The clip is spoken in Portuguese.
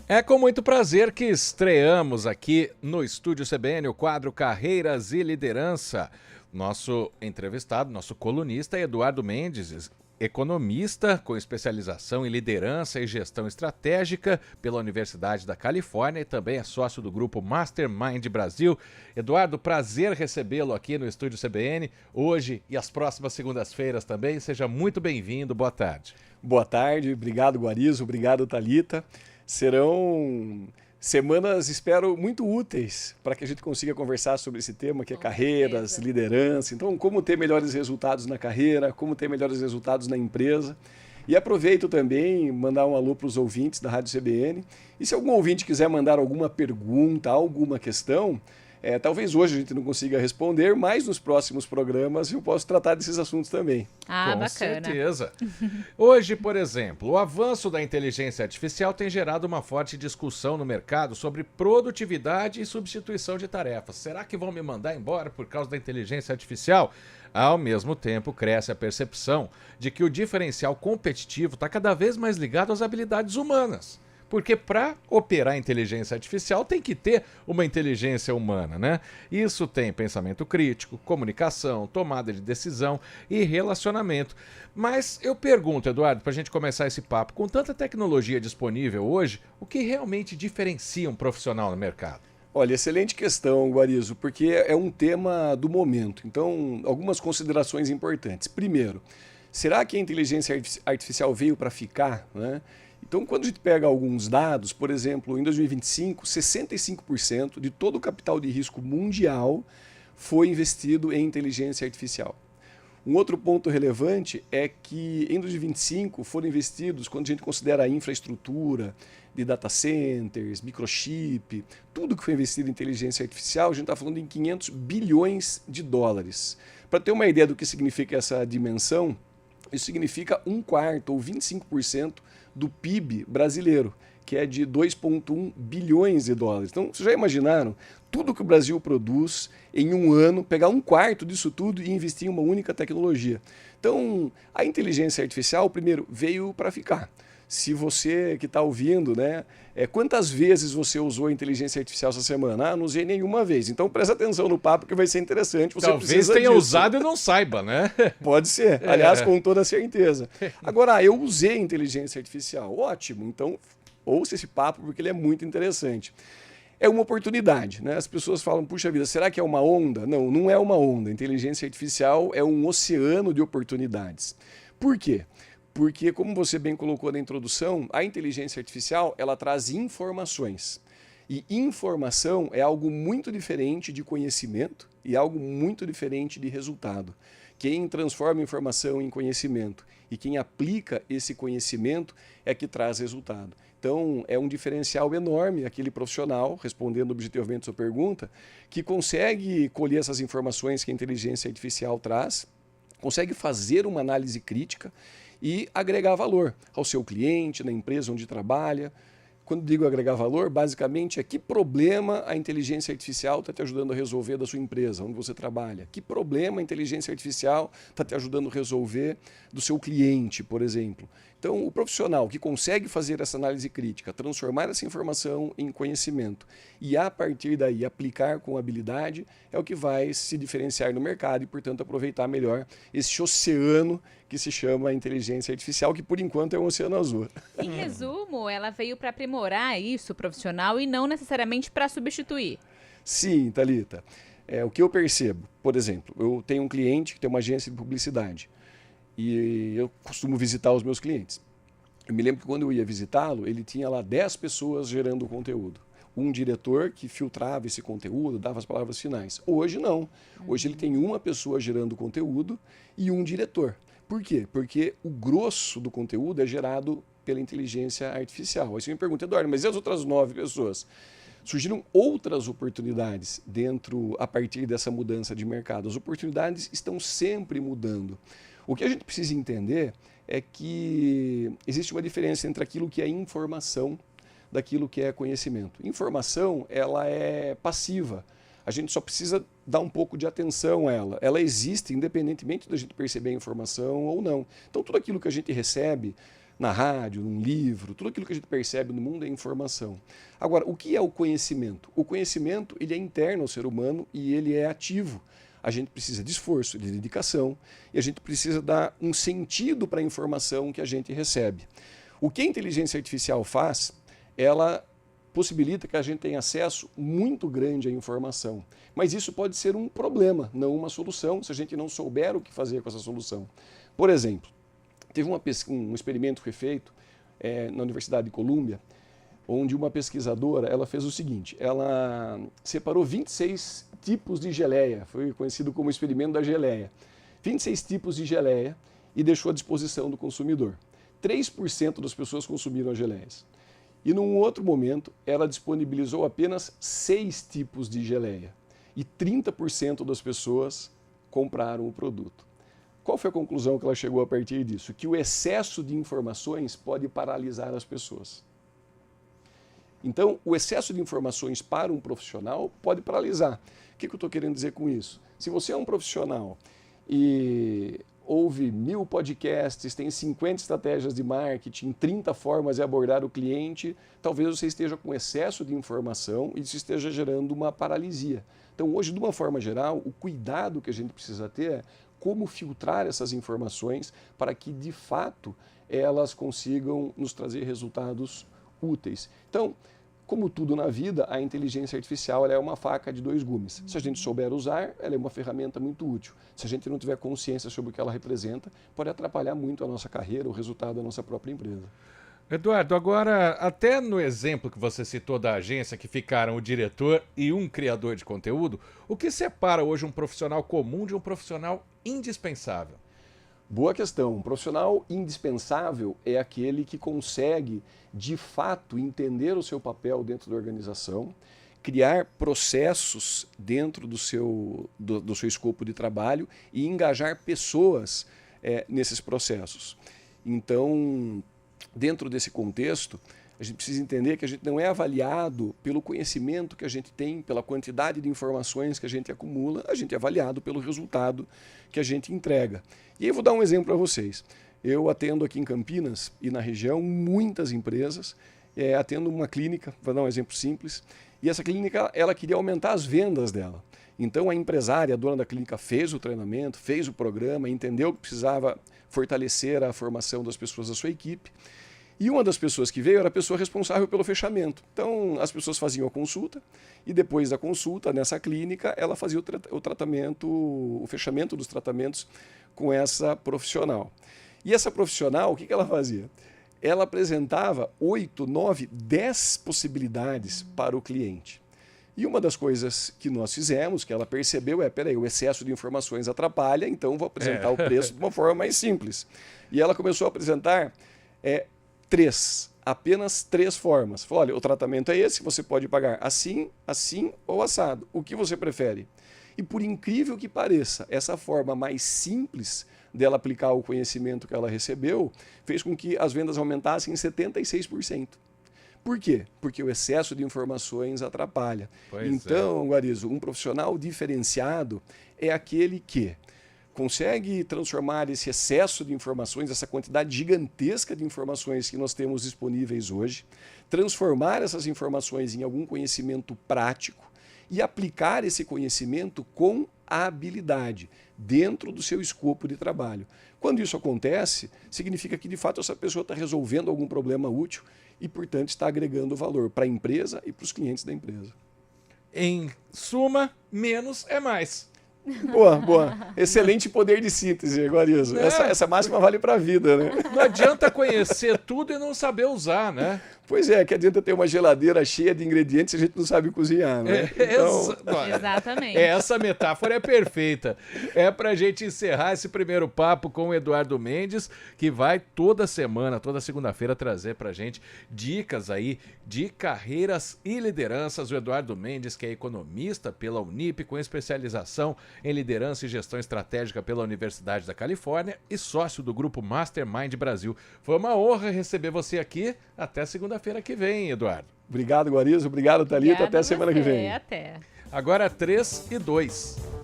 É com muito prazer que estreamos aqui no Estúdio CBN o quadro Carreiras e Liderança. Nosso entrevistado, nosso colunista é Eduardo Mendes, economista com especialização em liderança e gestão estratégica pela Universidade da Califórnia e também é sócio do grupo Mastermind Brasil. Eduardo, prazer recebê-lo aqui no Estúdio CBN hoje e as próximas segundas-feiras também. Seja muito bem-vindo, boa tarde. Boa tarde, obrigado Guarizo, obrigado Thalita. Serão semanas, espero, muito úteis para que a gente consiga conversar sobre esse tema que é carreiras, liderança. Então, como ter melhores resultados na carreira, como ter melhores resultados na empresa. E aproveito também mandar um alô para os ouvintes da Rádio CBN. E se algum ouvinte quiser mandar alguma pergunta, alguma questão, talvez hoje a gente não consiga responder, mas nos próximos programas eu posso tratar desses assuntos também. Ah, com bacana. Certeza. Hoje, por exemplo, o avanço da inteligência artificial tem gerado uma forte discussão no mercado sobre produtividade e substituição de tarefas. Será que vão me mandar embora por causa da inteligência artificial? Ao mesmo tempo, cresce a percepção de que o diferencial competitivo está cada vez mais ligado às habilidades humanas. Porque para operar a inteligência artificial tem que ter uma inteligência humana, né? Isso tem pensamento crítico, comunicação, tomada de decisão e relacionamento. Mas eu pergunto, Eduardo, para a gente começar esse papo, com tanta tecnologia disponível hoje, o que realmente diferencia um profissional no mercado? Olha, excelente questão, Guarizo, porque é um tema do momento. Então, algumas considerações importantes. Primeiro, será que a inteligência artificial veio para ficar, né? Então, quando a gente pega alguns dados, por exemplo, em 2025, 65% de todo o capital de risco mundial foi investido em inteligência artificial. Um outro ponto relevante é que em 2025 foram investidos, quando a gente considera a infraestrutura de data centers, microchip, tudo que foi investido em inteligência artificial, a gente está falando em 500 bilhões de dólares. Para ter uma ideia do que significa essa dimensão, isso significa 1/4 ou 25% do PIB brasileiro, que é de 2,1 bilhões de dólares. Então, vocês já imaginaram tudo que o Brasil produz em um ano, pegar 1/4 disso tudo e investir em uma única tecnologia? Então, a inteligência artificial, primeiro, veio para ficar. Se você que está ouvindo, né, quantas vezes você usou a inteligência artificial essa semana? Ah, não usei nenhuma vez. Então presta atenção no papo que vai ser interessante. Você talvez tenha usado e não saiba, né? Pode ser. Aliás, com toda certeza. Agora, eu usei a inteligência artificial. Ótimo. Então, ouça esse papo porque ele é muito interessante. É uma oportunidade, né? As pessoas falam, puxa vida, será que é uma onda? Não, não é uma onda. A inteligência artificial é um oceano de oportunidades. Por quê? Porque, como você bem colocou na introdução, a inteligência artificial ela traz informações. E informação é algo muito diferente de conhecimento e algo muito diferente de resultado. Quem transforma informação em conhecimento e quem aplica esse conhecimento é que traz resultado. Então, é um diferencial enorme aquele profissional, respondendo objetivamente a sua pergunta, que consegue colher essas informações que a inteligência artificial traz, consegue fazer uma análise crítica e agregar valor ao seu cliente, na empresa onde trabalha. Quando digo agregar valor, basicamente é que problema a inteligência artificial está te ajudando a resolver da sua empresa, onde você trabalha. Que problema a inteligência artificial está te ajudando a resolver do seu cliente, por exemplo. Então, o profissional que consegue fazer essa análise crítica, transformar essa informação em conhecimento e, a partir daí, aplicar com habilidade, é o que vai se diferenciar no mercado e, portanto, aproveitar melhor esse oceano que se chama inteligência artificial, que, por enquanto, é um oceano azul. Em resumo, ela veio para aprimorar isso, profissional, e não necessariamente para substituir. Sim, Thalita. O que eu percebo, por exemplo, eu tenho um cliente que tem uma agência de publicidade. E eu costumo visitar os meus clientes. Eu me lembro que quando eu ia visitá-lo, ele tinha lá 10 pessoas gerando conteúdo. Um diretor que filtrava esse conteúdo, dava as palavras finais. Hoje não. Hoje ele tem uma pessoa gerando conteúdo e um diretor. Por quê? Porque o grosso do conteúdo é gerado pela inteligência artificial. Aí você me pergunta, Eduardo, mas e as outras 9 pessoas? Surgiram outras oportunidades a partir dessa mudança de mercado. As oportunidades estão sempre mudando. O que a gente precisa entender é que existe uma diferença entre aquilo que é informação daquilo que é conhecimento. Informação, ela é passiva. A gente só precisa dar um pouco de atenção a ela. Ela existe independentemente da gente perceber a informação ou não. Então, tudo aquilo que a gente recebe na rádio, num livro, tudo aquilo que a gente percebe no mundo é informação. Agora, o que é o conhecimento? O conhecimento ele é interno ao ser humano e ele é ativo. A gente precisa de esforço, de dedicação, e a gente precisa dar um sentido para a informação que a gente recebe. O que a inteligência artificial faz, ela possibilita que a gente tenha acesso muito grande à informação. Mas isso pode ser um problema, não uma solução, se a gente não souber o que fazer com essa solução. Por exemplo, teve um experimento que foi feito na Universidade de Colômbia, onde uma pesquisadora ela fez o seguinte, ela separou 26 tipos de geleia, foi conhecido como o experimento da geleia. 26 tipos de geleia e deixou à disposição do consumidor. 3% das pessoas consumiram as geleias. E num outro momento, ela disponibilizou apenas 6 tipos de geleia. E 30% das pessoas compraram o produto. Qual foi a conclusão que ela chegou a partir disso? Que o excesso de informações pode paralisar as pessoas. Então, o excesso de informações para um profissional pode paralisar. O que eu estou querendo dizer com isso? Se você é um profissional e ouve 1000 podcasts, tem 50 estratégias de marketing, 30 formas de abordar o cliente, talvez você esteja com excesso de informação e isso esteja gerando uma paralisia. Então, hoje, de uma forma geral, o cuidado que a gente precisa ter é como filtrar essas informações para que, de fato, elas consigam nos trazer resultados úteis. Então, como tudo na vida, a inteligência artificial ela é uma faca de 2 gumes. Se a gente souber usar, ela é uma ferramenta muito útil. Se a gente não tiver consciência sobre o que ela representa, pode atrapalhar muito a nossa carreira, o resultado da nossa própria empresa. Eduardo, agora, até no exemplo que você citou da agência, que ficaram o diretor e um criador de conteúdo, o que separa hoje um profissional comum de um profissional indispensável? Boa questão. Um profissional indispensável é aquele que consegue, de fato, entender o seu papel dentro da organização, criar processos dentro do seu escopo de trabalho e engajar pessoas nesses processos. Então, dentro desse contexto, a gente precisa entender que a gente não é avaliado pelo conhecimento que a gente tem, pela quantidade de informações que a gente acumula, a gente é avaliado pelo resultado que a gente entrega. E aí eu vou dar um exemplo para vocês. Eu atendo aqui em Campinas e na região muitas empresas, atendo uma clínica, vou dar um exemplo simples, e essa clínica ela queria aumentar as vendas dela. Então a empresária, a dona da clínica, fez o treinamento, fez o programa, entendeu que precisava fortalecer a formação das pessoas da sua equipe. E uma das pessoas que veio era a pessoa responsável pelo fechamento. Então, as pessoas faziam a consulta e depois da consulta, nessa clínica, ela fazia o tratamento, o fechamento dos tratamentos com essa profissional. E essa profissional, o que ela fazia? Ela apresentava 8, 9, 10 possibilidades para o cliente. E uma das coisas que nós fizemos, que ela percebeu, peraí, o excesso de informações atrapalha, então vou apresentar o preço de uma forma mais simples. E ela começou a apresentar apenas 3 formas. Falou, olha, o tratamento é esse, você pode pagar assim, assim ou assado. O que você prefere? E por incrível que pareça, essa forma mais simples dela aplicar o conhecimento que ela recebeu fez com que as vendas aumentassem em 76%. Por quê? Porque o excesso de informações atrapalha. Então, Guarizo, um profissional diferenciado é aquele que consegue transformar esse excesso de informações, essa quantidade gigantesca de informações que nós temos disponíveis hoje, transformar essas informações em algum conhecimento prático e aplicar esse conhecimento com habilidade dentro do seu escopo de trabalho. Quando isso acontece, significa que de fato essa pessoa está resolvendo algum problema útil e, portanto, está agregando valor para a empresa e para os clientes da empresa. Em suma, menos é mais. Boa. Excelente poder de síntese, Guarizo. Essa máxima vale para a vida, né? Não adianta conhecer tudo e não saber usar, né? Pois é, que adianta ter uma geladeira cheia de ingredientes se a gente não sabe cozinhar, né? Exatamente. Essa metáfora é perfeita. É pra gente encerrar esse primeiro papo com o Eduardo Mendes, que vai toda semana, toda segunda-feira, trazer pra gente dicas aí de carreiras e lideranças. O Eduardo Mendes, que é economista pela Unip, com especialização em liderança e gestão estratégica pela Universidade da Califórnia e sócio do grupo Mastermind Brasil. Foi uma honra receber você aqui. Até segunda-feira que vem, Eduardo. Obrigado, Guarizo. Obrigado, Thalita. Até semana que vem. Até. Agora 3 e 2.